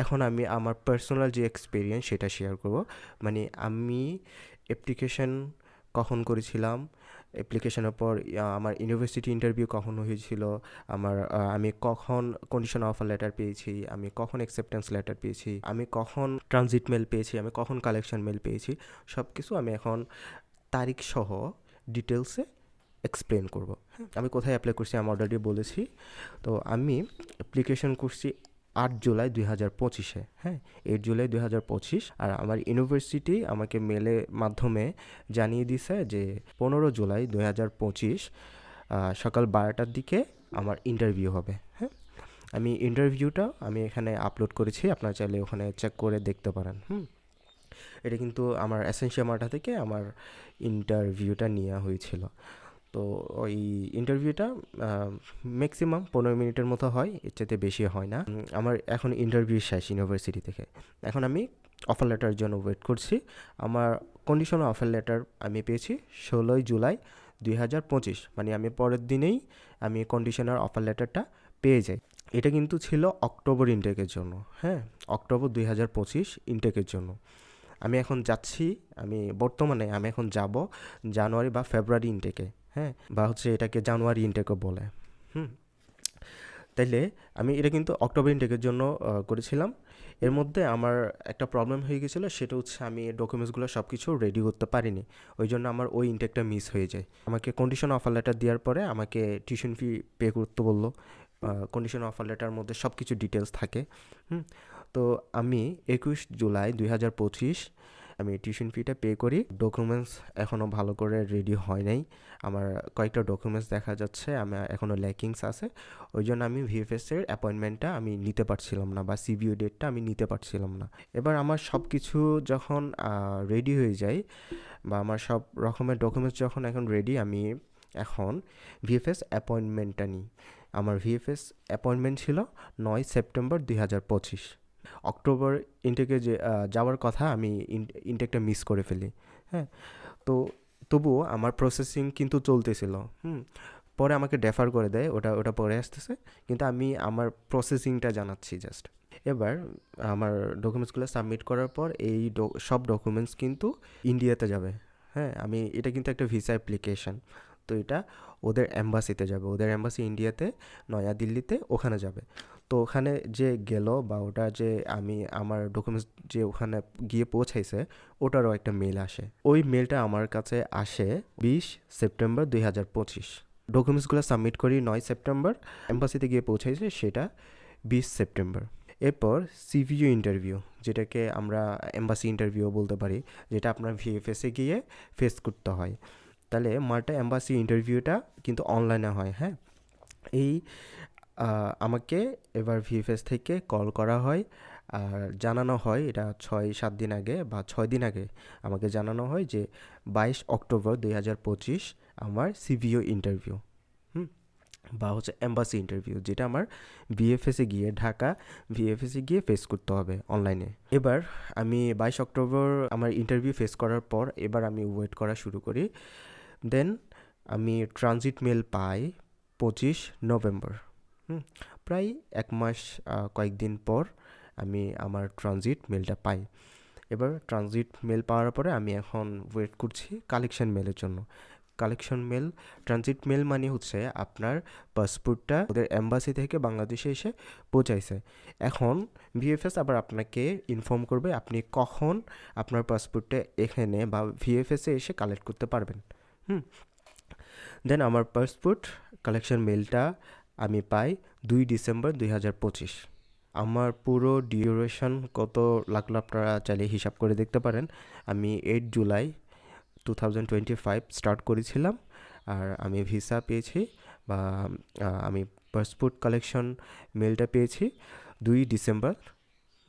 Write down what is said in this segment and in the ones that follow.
এখন আমি আমার পার্সোনাল যে এক্সপেরিয়েন্স সেটা শেয়ার করব। মানে আমি অ্যাপ্লিকেশন কখন করেছিলাম, অ্যাপ্লিকেশনের পর আমার ইউনিভার্সিটি ইন্টারভিউ কখন হয়েছিল, আমি কখন কন্ডিশনাল অফার লেটার পেয়েছি, আমি কখন অ্যাকসেপ্টেন্স লেটার পেয়েছি, আমি কখন ট্রানজিট মেল পেয়েছি, আমি কখন কালেকশন মেল পেয়েছি, সব কিছু আমি এখন তারিখ সহ ডিটেলসে এক্সপ্লেন করব। হ্যাঁ, আমি কোথায় অ্যাপ্লাই করছি আমি অলরেডি বলেছি। তো আমি অ্যাপ্লিকেশন করছি 8 জুলাই 2025। হ্যাঁ, 8 জুলাই 2025। আর আমার ইউনিভার্সিটি আমাকে মেলের মাধ্যমে জানিয়ে দিছে যে 15 জুলাই 2025 সকাল 12টার দিকে আমার ইন্টারভিউ হবে। হ্যাঁ, ইন্টারভিউটা আমি এখানে আপলোড করেছি, আপনারা চাইলে ওখানে চেক করে দেখতে পারেন। এটা কিন্তু আমার এসেনশিয়াল মার্টা থেকে আমার ইন্টারভিউটা নেওয়া হয়েছিল। তো ওই ইন্টারভিউটা ম্যাক্সিমাম 15 মিনিটের মতো হয়, এর চাইতে বেশি হয় না। আমার এখন ইন্টারভিউ শেষ ইউনিভার্সিটি থেকে। এখন আমি অফার লেটারের জন্য ওয়েট করছি। আমার কন্ডিশনাল অফার লেটার আমি পেয়েছি 16 জুলাই 2025। মানে আমি পরের দিনেই আমি কন্ডিশনাল অফার লেটারটা পেয়ে যাই। এটা কিন্তু ছিল অক্টোবর ইনটেকের জন্য। হ্যাঁ, অক্টোবর 2025 ইনটেকের জন্য। আমি এখন যাচ্ছি, আমি এখন যাব জানুয়ারি বা ফেব্রুয়ারি ইনটেকে। হ্যাঁ, বা হচ্ছে এটাকে জানুয়ারি ইনটেকও বলে। হুম তাইলে আমি এটা কিন্তু অক্টোবর ইনটেকের জন্য করেছিলাম। এর মধ্যে আমার একটা প্রবলেম হয়ে গেছিলো, সেটা হচ্ছে আমি ডকুমেন্টসগুলো সব কিছু রেডি করতে পারিনি। ওই জন্য আমার ওই ইনটেকটা মিস হয়ে যায়। আমাকে কন্ডিশন অফার লেটার দেওয়ার পরে আমাকে টিউশন ফি পে করতে বললো। কন্ডিশন অফার লেটার মধ্যে সব কিছু ডিটেলস থাকে। হুম তো আমি 21 জুলাই 2025 আমি টিউশন ফিটা পে করি। ডকুমেন্টস এখনও ভালো করে রেডি হয় নাই। আমার কয়েকটা ডকুমেন্টস দেখা যাচ্ছে আমার এখনও ল্যাকিংস আছে। ওই জন্য আমি ভিএফএসের অ্যাপয়েন্টমেন্টটা আমি নিতে পারছিলাম না, বা সিবিইউ ডেটটা আমি নিতে পারছিলাম না। এবার আমার সব কিছু যখন রেডি হয়ে যায়, বা আমার সব রকমের ডকুমেন্টস যখন এখন রেডি, আমি এখন ভিএফএস অ্যাপয়েন্টমেন্টটা নিই। আমার ভিএফএস অ্যাপয়েন্টমেন্ট ছিল 9 সেপ্টেম্বর 2025। অক্টোবর ইনটেকে যে যাওয়ার কথা, আমি ইনটেকটা মিস করে ফেলি। হ্যাঁ, তো তবুও আমার প্রসেসিং কিন্তু চলতেছিল। পরে আমাকে ডেফার করে দেয়, ওটা ওটা পরে আসতেছে। কিন্তু আমি আমার প্রসেসিংটা জানাচ্ছি জাস্ট। এবার আমার ডকুমেন্টসগুলো সাবমিট করার পর এই সব ডকুমেন্টস কিন্তু ইন্ডিয়াতে যাবে। হ্যাঁ, এটা কিন্তু একটা ভিসা অ্যাপ্লিকেশন। তো এটা ওদের অ্যাম্বাসিতে যাবে, ওদের অ্যাম্বাসি ইন্ডিয়াতে, নয়াদিল্লিতে, ওখানে যাবে। তো ওখানে যে গেল, বা ওটা যে আমার ডকুমেন্টস যে ওখানে গিয়ে পৌঁছাইছে, ওটারও একটা মেল আসে। ওই মেলটা আমার কাছে আসে 20 সেপ্টেম্বর 2025। ডকুমেন্টসগুলো সাবমিট করি 9 সেপ্টেম্বর, এম্বাসিতে গিয়ে পৌঁছাইছে সেটা 20 সেপ্টেম্বর। এরপর সিভিইউ ইন্টারভিউ, যেটাকে আমরা এম্বাসি ইন্টারভিউ বলতে পারি, যেটা আপনার ভিএফএসে গিয়ে ফেস করতে হয়। তাহলে মাল্টা এম্বাসি ইন্টারভিউটা কিন্তু অনলাইনে হয়। হ্যাঁ, এই আমাকে এবার ভিএফএস থেকে কল করা হয়, আর জানানো হয়, এটা 6-7 দিন আগে বা 6 দিন আগে আমাকে জানানো হয় যে 22 অক্টোবর 2025 আমার সিভিও ইন্টারভিউ, বা হচ্ছে এম্বাসি ইন্টারভিউ, যেটা আমার ভিএফএসে গিয়ে, ঢাকা ভিএফএসে গিয়ে ফেস করতে হবে অনলাইনে। এবার আমি 22 অক্টোবর আমার ইন্টারভিউ ফেস করার পর এবার আমি ওয়েট করা শুরু করি। দেন আমি ট্রানজিট মেল পাই 25 নভেম্বর। প্রায় 1 মাস কয়েকদিন পর আমি আমার ট্রানজিট মেলটা পাই। এবার ট্রানজিট মেল পাওয়ার পরে আমি এখন ওয়েট করছি কালেকশন মেলের জন্য। কালেকশন মেল, ট্রানজিট মেল মানে হচ্ছে আপনার পাসপোর্টটা ওদের এম্বাসি থেকে বাংলাদেশে এসে পৌঁছাইছে। এখন ভিএফএস আবার আপনাকে ইনফর্ম করবে আপনি কখন আপনার পাসপোর্টটা এখানে বা ভিএফএসে এসে কালেক্ট করতে পারবেন। দেন আমার পাসপোর্ট কালেকশন মেলটা আমি পাই 2 ডিসেম্বর 2025। আমার পুরো ডিউরেশন কত লাগলো আপনারা চাইলে হিসাব করে দেখতে পারেন। আমি 8 জুলাই 2025 স্টার্ট করেছিলাম, আর আমি ভিসা পেয়েছি, বা আমি পাসপোর্ট কালেকশন মেলটা পেয়েছি 2 ডিসেম্বর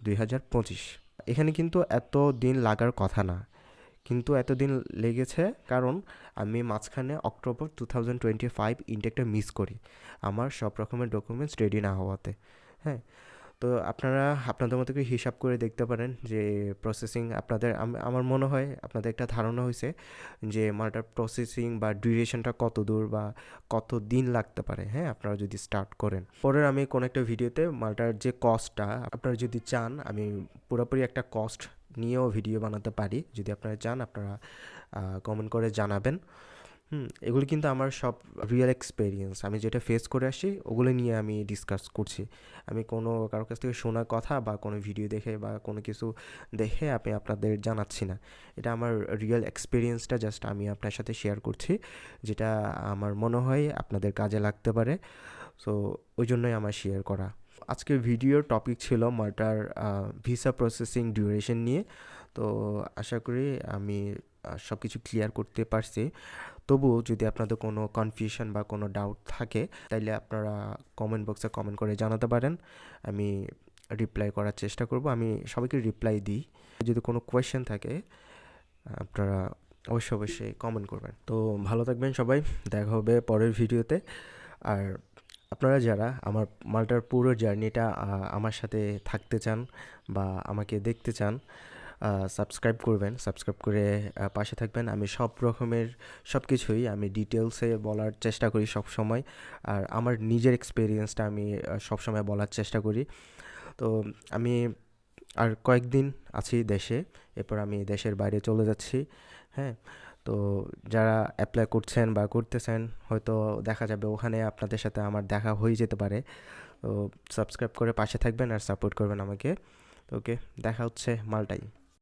2025। এখানে কিন্তু এত দিন লাগার কথা না, কিন্তু এতদিন লেগেছে কারণ আমি মাঝখানে অক্টোবর 2025 ইনটেকটা মিস করি, আমার সব রকমের ডকুমেন্টস রেডি না হওয়াতে। হ্যাঁ, তো আপনারা আপনাদের মতো করে হিসাব করে দেখতে পারেন যে প্রসেসিং আপনাদের আমার মনে হয় আপনাদের একটা ধারণা হয়েছে যে মালটার প্রসেসিং বা ডিউরেশনটা কত দূর বা কত দিন লাগতে পারে, হ্যাঁ, আপনারা যদি স্টার্ট করেন। পরের আমি কোনো একটা ভিডিওতে মালটার যে কস্টটা আপনারা যদি চান আমি পুরোপুরি একটা কস্ট নিয়েও ভিডিও বানাতে পারি। যদি আপনারা চান আপনারা কমেন্ট করে জানাবেন। এগুলো কিন্তু আমার সব রিয়েল এক্সপেরিয়েন্স, আমি যেটা ফেস করে আসি ওগুলো নিয়ে আমি ডিসকাস করছি। আমি কোনো কারোর কাছ থেকে শোনা কথা বা কোনো ভিডিও দেখে বা কোনো কিছু দেখে আমি আপনাদের জানাচ্ছি না। এটা আমার রিয়েল এক্সপেরিয়েন্সটা জাস্ট আমি আপনার সাথে শেয়ার করছি, যেটা আমার মনে হয় আপনাদের কাজে লাগতে পারে। সো ওই জন্যই আমার শেয়ার করা। আজকের ভিডিওর টপিক ছিল মাল্টার ভিসা প্রসেসিং ডিউরেশন নিয়ে। তো আশা করি আমি সব কিছু ক্লিয়ার করতে পারছি। তবুও যদি আপনাদের কোনো কনফিউশন বা কোনো ডাউট থাকে তাইলে আপনারা কমেন্ট বক্সে কমেন্ট করে জানাতে পারেন। আমি রিপ্লাই করার চেষ্টা করব। আমি সবাইকে রিপ্লাই দিই। যদি কোনো কোয়েশ্চেন থাকে আপনারা অবশ্যই কমেন্ট করবেন। তো ভালো থাকবেন সবাই, দেখা হবে পরের ভিডিওতে। আর আপনারা যারা আমার মাল্টার পুরো জার্নিটা আমার সাথে থাকতে চান বা আমাকে দেখতে চান, সাবস্ক্রাইব করবেন, সাবস্ক্রাইব করে পাশে থাকবেন। আমি সব রকমের সব কিছুই আমি ডিটেলসে বলার চেষ্টা করি সব সময়। আর আমার নিজের এক্সপিরিয়েন্সটা আমি সবসময় বলার চেষ্টা করি। তো আমি আর কয়েকদিন আছি দেশে, এরপর আমি দেশের বাইরে চলে যাচ্ছি। হ্যাঁ, তো যারা অ্যাপ্লাই করছেন বা করতেছেন হয়তো দেখা যাবে ওখানে আপনাদের সাথে আমার দেখা হয়ে যেতে পারে। তো সাবস্ক্রাইব করে পাশে থাকবেন আর সাপোর্ট করবেন আমাকে। ওকে, দেখা হচ্ছে মাল্টায়।